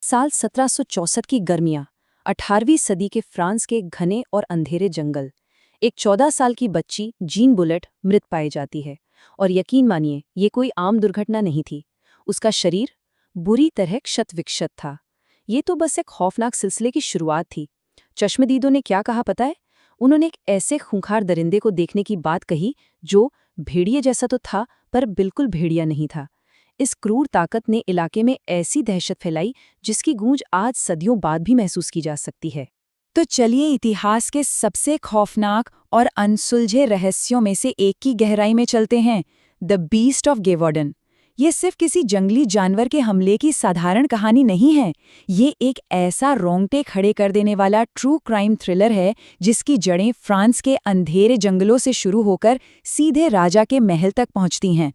साल 1764 की गर्मियां, 18वीं सदी के फ्रांस के घने और अंधेरे जंगल। एक 14 साल की बच्ची जीन बुलेट मृत पाई जाती है। और यकीन मानिए, ये कोई आम दुर्घटना नहीं थी। उसका शरीर बुरी तरह क्षत विक्षत था। ये तो बस एक खौफनाक सिलसिले की शुरुआत थी। चश्मदीदों ने क्या कहा पता है? उन्होंने एक ऐसे खूंखार दरिंदे को देखने की बात कही जो भेड़िए जैसा तो था, पर बिल्कुल भेड़िया नहीं था। इस क्रूर ताकत ने इलाके में ऐसी दहशत फैलाई जिसकी गूंज आज सदियों बाद भी महसूस की जा सकती है। तो चलिए इतिहास के सबसे खौफनाक और अनसुलझे रहस्यों में से एक की गहराई में चलते हैं, द बीस्ट ऑफ गेवॉर्डन। ये सिर्फ किसी जंगली जानवर के हमले की साधारण कहानी नहीं है। ये एक ऐसा रोंगटे खड़े कर देने वाला ट्रू क्राइम थ्रिलर है जिसकी जड़ें फ्रांस के अंधेरे जंगलों से शुरू होकर सीधे राजा के महल तक पहुंचती हैं।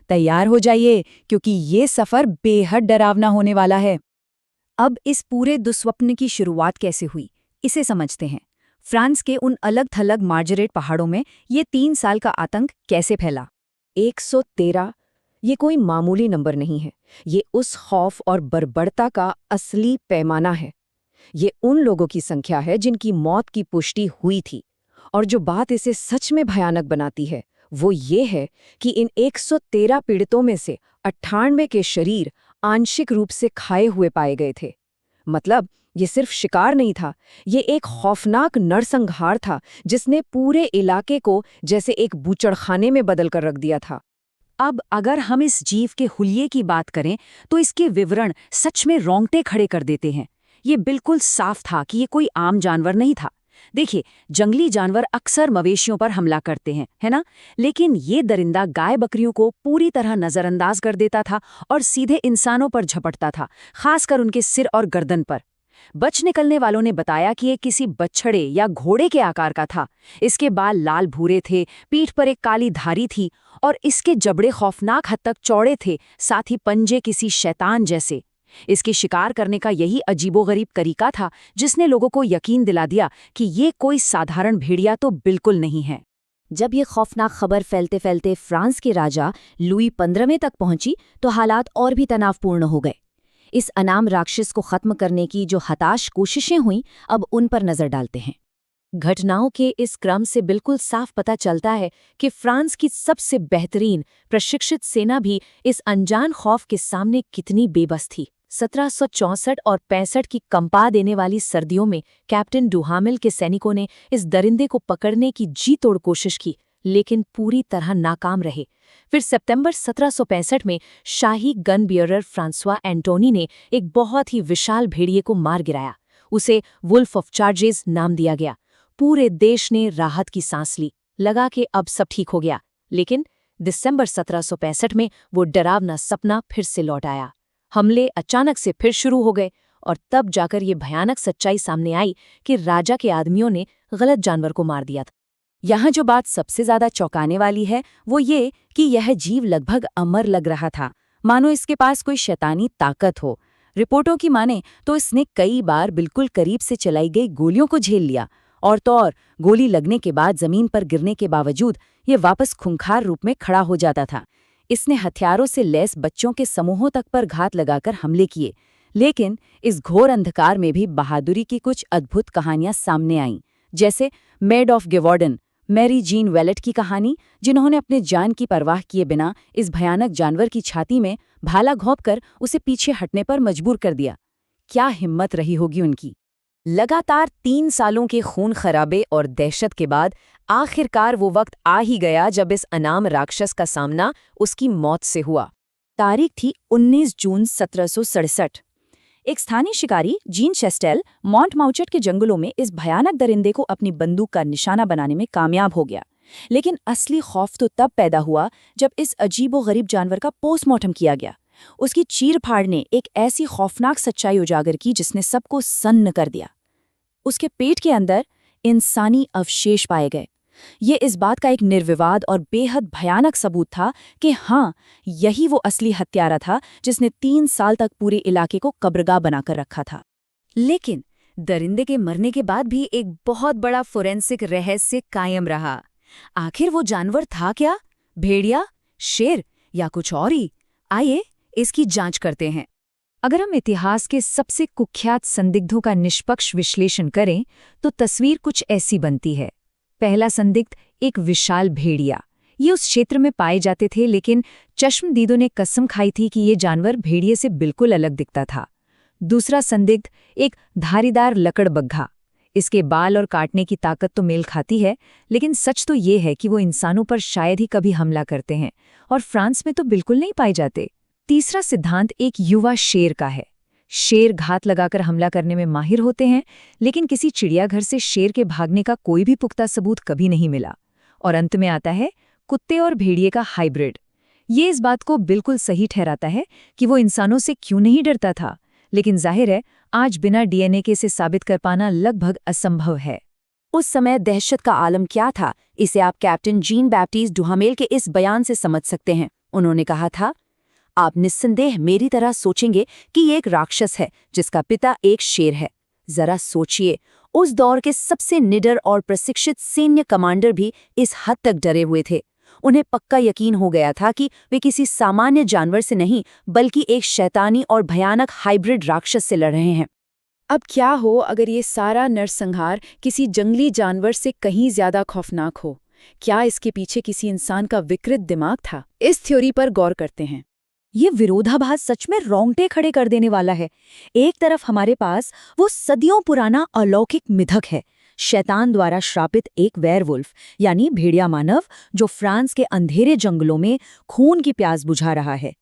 तैयार हो जाइए, क्योंकि ये सफर बेहद डरावना होने वाला है। अब इस पूरे दुस्वप्न की शुरुआत कैसे हुई, इसे समझते हैं। फ्रांस के उन अलग थलग मार्जरेट पहाड़ों में ये 3 साल का आतंक कैसे फैला। 113 ये कोई मामूली नंबर नहीं है। ये उस खौफ और बर्बरता का असली पैमाना है। ये उन लोगों की संख्या है जिनकी मौत की पुष्टि हुई थी। और जो बात इसे सच में भयानक बनाती है वो ये है कि इन 113 पीड़ितों में से 98 के शरीर आंशिक रूप से खाए हुए पाए गए थे। मतलब ये सिर्फ शिकार नहीं था, ये एक खौफनाक नरसंहार था जिसने पूरे इलाके को जैसे एक बूचड़खाने में बदल कर रख दिया था। अब अगर हम इस जीव के हुलिये की बात करें तो इसके विवरण सच में रोंगटे खड़े कर देते हैं। ये बिल्कुल साफ था कि ये कोई आम जानवर नहीं था। देखिए, जंगली जानवर अक्सर मवेशियों पर हमला करते हैं, है ना? लेकिन ये दरिंदा गाय बकरियों को पूरी तरह नजरअंदाज कर देता था और सीधे इंसानों पर झपटता था, खासकर उनके सिर और गर्दन पर। बच निकलने वालों ने बताया कि ये किसी बछड़े या घोड़े के आकार का था। इसके बाल लाल भूरे थे, पीठ पर एक काली धारी थी और इसके जबड़े खौफनाक हद तक चौड़े थे, साथ ही पंजे किसी शैतान जैसे। इसके शिकार करने का यही अजीबोगरीब तरीका था जिसने लोगों को यकीन दिला दिया कि ये कोई साधारण भेड़िया तो बिल्कुल नहीं है। जब ये खौफनाक खबर फैलते फैलते फ्रांस के राजा लुई 15वें तक पहुंची तो हालात और भी तनावपूर्ण हो गए। इस अनाम राक्षस को खत्म करने की जो हताश कोशिशें हुईं, अब उन पर नजर डालते हैं। घटनाओं के इस क्रम से बिल्कुल साफ पता चलता है कि फ्रांस की सबसे बेहतरीन प्रशिक्षित सेना भी इस अनजान खौफ के सामने कितनी बेबस थी। 1764 और 65 की कंपा देने वाली सर्दियों में कैप्टन डुहामेल के सैनिकों ने इस दरिंदे को पकड़ने की जी तोड़ कोशिश की, लेकिन पूरी तरह नाकाम रहे। फिर सितंबर 1765 में शाही गन बियरर फ्रांसवा एंटोनी ने एक बहुत ही विशाल भेड़िए को मार गिराया। उसे वुल्फ ऑफ चार्जेस नाम दिया गया। पूरे देश ने राहत की सांस ली, लगा कि अब सब ठीक हो गया। लेकिन दिसंबर 1765 में वो डरावना सपना फिर से लौट आया। हमले अचानक से फिर शुरू हो गए और तब जाकर ये भयानक सच्चाई सामने आई कि राजा के आदमियों ने गलत जानवर को मार दिया था। यहाँ जो बात सबसे ज्यादा चौंकाने वाली है वो ये कि यह जीव लगभग अमर लग रहा था, मानो इसके पास कोई शैतानी ताकत हो। रिपोर्टों की माने तो इसने कई बार बिल्कुल करीब से चलाई गई गोलियों को झेल लिया, और तो और गोली लगने के बाद जमीन पर गिरने के बावजूद ये वापस खूंखार रूप में खड़ा हो जाता था। इसने हथियारों से लैस बच्चों के समूहों तक पर घात लगाकर हमले किए। लेकिन इस घोर अंधकार में भी बहादुरी की कुछ अद्भुत कहानियां सामने आईं, जैसे Maid of Gevaudan, Marie Jeanne Valet की कहानी, जिन्होंने अपने जान की परवाह किए बिना इस भयानक जानवर की छाती में भाला घोंपकर उसे पीछे हटने पर मजबूर कर दिया। क्या हिम्मत रही होगी उनकी। लगातार 3 सालों के खून खराबे और दहशत के बाद आखिरकार वो वक्त आ ही गया जब इस अनाम राक्षस का सामना उसकी मौत से हुआ। तारीख थी 19 जून 1767। एक स्थानीय शिकारी जीन शेस्टेल मॉन्टमाउचेट के जंगलों में इस भयानक दरिंदे को अपनी बंदूक का निशाना बनाने में कामयाब हो गया। लेकिन असली खौफ तो तब पैदा हुआ जब इस अजीबोगरीब जानवर का पोस्टमार्टम किया गया। उसकी चीर-फाड़ ने एक ऐसी खौफनाक सच्चाई उजागर की जिसने सबको सन्न कर दिया। उसके पेट के अंदर इंसानी अवशेष पाए गए। ये इस बात का एक निर्विवाद और बेहद भयानक सबूत था कि हाँ, यही वो असली हत्यारा था जिसने 3 साल तक पूरे इलाके को कब्रगाह बनाकर रखा था। लेकिन दरिंदे के मरने के बाद भी एक बहुत बड़ा फोरेंसिक रहस्य कायम रहा। आखिर वो जानवर था क्या? भेड़िया, शेर या कुछ और ही? आइए इसकी जांच करते हैं। अगर हम इतिहास के सबसे कुख्यात संदिग्धों का निष्पक्ष विश्लेषण करें तो तस्वीर कुछ ऐसी बनती है। पहला संदिग्ध एक विशाल भेड़िया। ये उस क्षेत्र में पाए जाते थे, लेकिन चश्मदीदों ने कसम खाई थी कि ये जानवर भेड़िए से बिल्कुल अलग दिखता था। दूसरा संदिग्ध एक धारीदार लकड़बग्घा। इसके बाल और काटने की ताकत तो मेल खाती है, लेकिन सच तो ये है कि वो इंसानों पर शायद ही कभी हमला करते हैं, और फ्रांस में तो बिल्कुल नहीं पाए जाते। तीसरा सिद्धांत एक युवा शेर का है। शेर घात लगाकर हमला करने में माहिर होते हैं, लेकिन किसी चिड़ियाघर से शेर के भागने का कोई भी पुख्ता सबूत कभी नहीं मिला। और अंत में आता है कुत्ते और भेड़िए का हाइब्रिड। ये इस बात को बिल्कुल सही ठहराता है कि वो इंसानों से क्यों नहीं डरता था, लेकिन जाहिर है आज बिना डीएनए के इसे साबित कर पाना लगभग असंभव है। उस समय दहशत का आलम क्या था, इसे आप कैप्टन जीन बैप्टिस्ट डुहामेल के इस बयान से समझ सकते हैं। उन्होंने कहा था, आप निस्संदेह मेरी तरह सोचेंगे कि ये एक राक्षस है जिसका पिता एक शेर है। जरा सोचिए, उस दौर के सबसे निडर और प्रशिक्षित सैन्य कमांडर भी इस हद तक डरे हुए थे। उन्हें पक्का यकीन हो गया था कि वे किसी सामान्य जानवर से नहीं, बल्कि एक शैतानी और भयानक हाइब्रिड राक्षस से लड़ रहे हैं। अब क्या हो अगर ये सारा नरसंहार किसी जंगली जानवर से कहीं ज्यादा खौफनाक हो? क्या इसके पीछे किसी इंसान का विकृत दिमाग था? इस थ्योरी पर गौर करते हैं। ये विरोधाभास सच में रोंगटे खड़े कर देने वाला है। एक तरफ हमारे पास वो सदियों पुराना अलौकिक मिथक है, शैतान द्वारा श्रापित एक वेयरवुल्फ यानी भेड़िया मानव जो फ्रांस के अंधेरे जंगलों में खून की प्यास बुझा रहा है।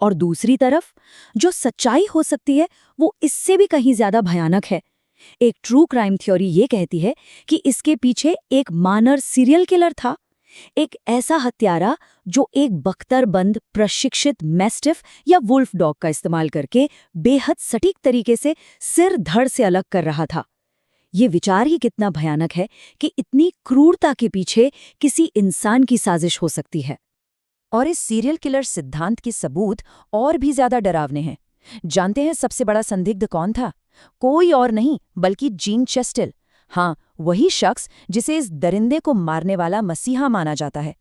और दूसरी तरफ जो सच्चाई हो सकती है वो इससे भी कहीं ज्यादा भयानक है। एक ट्रू क्राइम थ्योरी ये कहती है कि इसके पीछे एक मानर सीरियल किलर था, एक ऐसा हत्यारा जो एक बख्तरबंद प्रशिक्षित मैस्टिफ या वुल्फ डॉग का इस्तेमाल करके बेहद सटीक तरीके से सिर धड़ से अलग कर रहा था। ये विचार ही कितना भयानक है कि इतनी क्रूरता के पीछे किसी इंसान की साजिश हो सकती है। और इस सीरियल किलर सिद्धांत की सबूत और भी ज्यादा डरावने हैं। जानते हैं सबसे बड़ा संदिग्ध कौन था? कोई और नहीं बल्कि जीन चेस्टिल। हाँ, वही शख्स जिसे इस दरिंदे को मारने वाला मसीहा माना जाता है।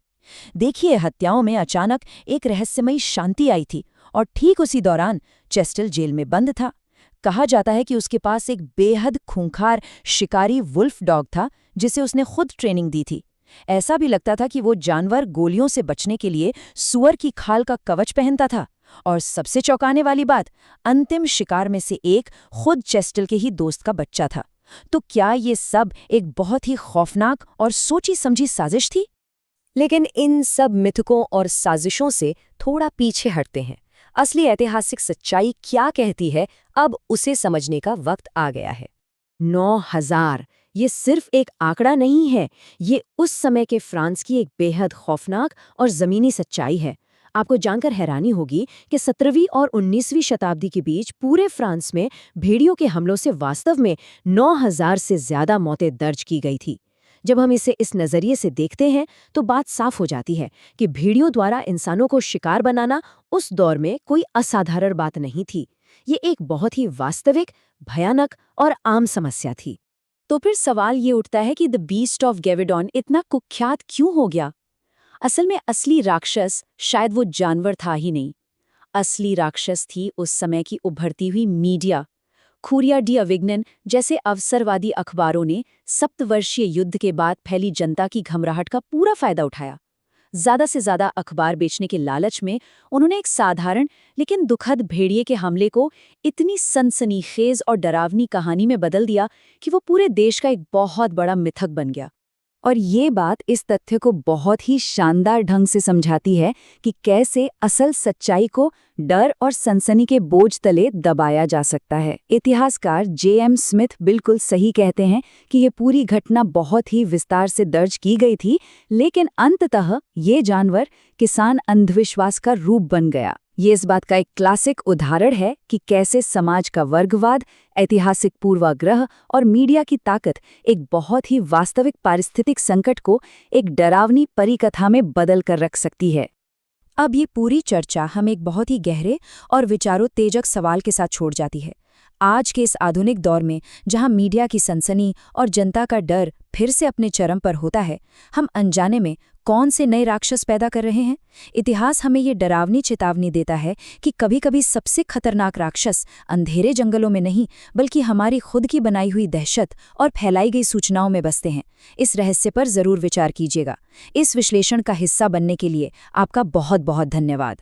देखिए, हत्याओं में अचानक एक रहस्यमयी शांति आई थी और ठीक उसी दौरान चेस्टिल जेल में बंद था। कहा जाता है कि उसके पास एक बेहद खूंखार शिकारी वुल्फ डॉग था जिसे उसने खुद ट्रेनिंग दी थी। ऐसा भी लगता था कि वो जानवर गोलियों से बचने के लिए सूअर की खाल का कवच पहनता था। और सबसे चौंकाने वाली बात, अंतिम शिकार में से एक खुद चेस्टिल के ही दोस्त का बच्चा था। तो क्या ये सब एक बहुत ही खौफनाक और सोची समझी साजिश थी? लेकिन इन सब मिथकों और साजिशों से थोड़ा पीछे हटते हैं। असली ऐतिहासिक सच्चाई क्या कहती है, अब उसे समझने का वक्त आ गया है। 9000 ये सिर्फ एक आंकड़ा नहीं है, ये उस समय के फ्रांस की एक बेहद खौफनाक और ज़मीनी सच्चाई है। आपको जानकर हैरानी होगी कि 17वीं और 19वीं शताब्दी के बीच पूरे फ्रांस में भेड़ियों के हमलों से वास्तव में 9000 से ज़्यादा मौतें दर्ज की गई थी। जब हम इसे इस नज़रिए से देखते हैं तो बात साफ हो जाती है कि भेड़ियों द्वारा इंसानों को शिकार बनाना उस दौर में कोई असाधारण बात नहीं थी। ये एक बहुत ही वास्तविक, भयानक और आम समस्या थी। तो फिर सवाल ये उठता है कि द बीस्ट ऑफ गेवेडॉन इतना कुख्यात क्यों हो गया? असल में असली राक्षस शायद वो जानवर था ही नहीं। असली राक्षस थी उस समय की उभरती हुई मीडिया। खुरिया डी अविग्नन जैसे अवसरवादी अखबारों ने सप्तवर्षीय युद्ध के बाद फैली जनता की घबराहट का पूरा फायदा उठाया। ज्यादा से ज्यादा अखबार बेचने के लालच में उन्होंने एक साधारण लेकिन दुखद भेड़िए के हमले को इतनी सनसनीखेज और डरावनी कहानी में बदल दिया कि वो पूरे देश का एक बहुत बड़ा मिथक बन गया। और ये बात इस तथ्य को बहुत ही शानदार ढंग से समझाती है कि कैसे असल सच्चाई को डर और सनसनी के बोझ तले दबाया जा सकता है। इतिहासकार J.M. स्मिथ बिल्कुल सही कहते हैं कि ये पूरी घटना बहुत ही विस्तार से दर्ज की गई थी, लेकिन अंततः ये जानवर किसान अंधविश्वास का रूप बन गया। ये इस बात का एक क्लासिक उदाहरण है कि कैसे समाज का वर्गवाद, ऐतिहासिक पूर्वाग्रह और मीडिया की ताकत एक बहुत ही वास्तविक पारिस्थितिक संकट को एक डरावनी परिकथा में बदल कर रख सकती है। अब ये पूरी चर्चा हम एक बहुत ही गहरे और विचारोत्तेजक सवाल के साथ छोड़ जाती है। आज के इस आधुनिक दौर में जहां मीडिया की सनसनी और जनता का डर फिर से अपने चरम पर होता है, हम अनजाने में कौन से नए राक्षस पैदा कर रहे हैं? इतिहास हमें ये डरावनी चेतावनी देता है कि कभी-कभी सबसे खतरनाक राक्षस अंधेरे जंगलों में नहीं, बल्कि हमारी खुद की बनाई हुई दहशत और फैलाई गई सूचनाओं में बसते हैं। इस रहस्य पर जरूर विचार कीजिएगा। इस विश्लेषण का हिस्सा बनने के लिए आपका बहुत बहुत धन्यवाद।